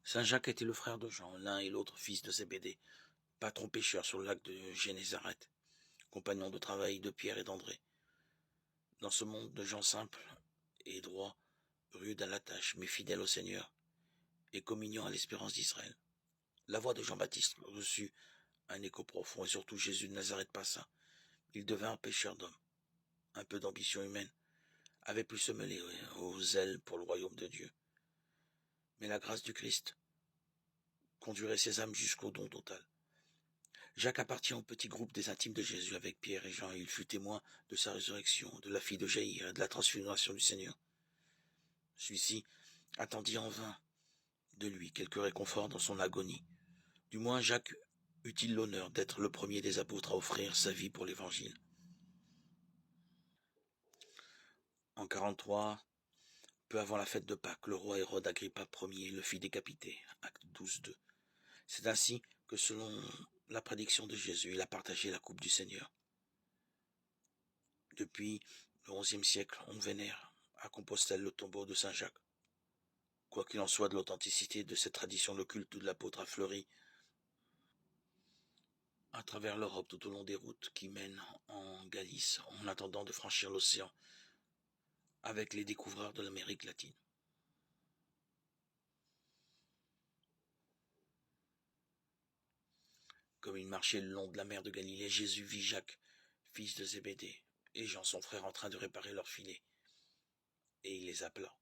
Saint Jacques était le frère de Jean, l'un et l'autre fils de Zébédée, patron pêcheur sur le lac de Génézareth, compagnon de travail de Pierre et d'André. Dans ce monde de gens simples et droits, rudes à la tâche, mais fidèles au Seigneur, et communiant à l'espérance d'Israël, la voix de Jean-Baptiste reçut un écho profond, et surtout Jésus de Nazareth passa. Il devint un pêcheur d'hommes. Un peu d'ambition humaine avait pu se mêler au zèle pour le royaume de Dieu. Mais la grâce du Christ conduirait ses âmes jusqu'au don total. Jacques appartient au petit groupe des intimes de Jésus avec Pierre et Jean, et il fut témoin de sa résurrection, de la fille de Jaïr et de la transfiguration du Seigneur. Celui-ci attendit en vain de lui quelque réconfort dans son agonie. Du moins Jacques eut-il l'honneur d'être le premier des apôtres à offrir sa vie pour l'Évangile. En 43, peu avant la fête de Pâques, le roi Hérode Agrippa Ier le fit décapiter. Acte 12:2. C'est ainsi que, selon la prédiction de Jésus, il a partagé la coupe du Seigneur. Depuis le XIe siècle, on vénère à Compostelle le tombeau de Saint Jacques. Quoi qu'il en soit de l'authenticité de cette tradition, le culte de l'apôtre a fleuri à travers l'Europe tout au long des routes qui mènent en Galice, en attendant de franchir l'océan avec les découvreurs de l'Amérique latine. Comme il marchait le long de la mer de Galilée, Jésus vit Jacques, fils de Zébédée, et Jean son frère en train de réparer leur filet, et il les appela.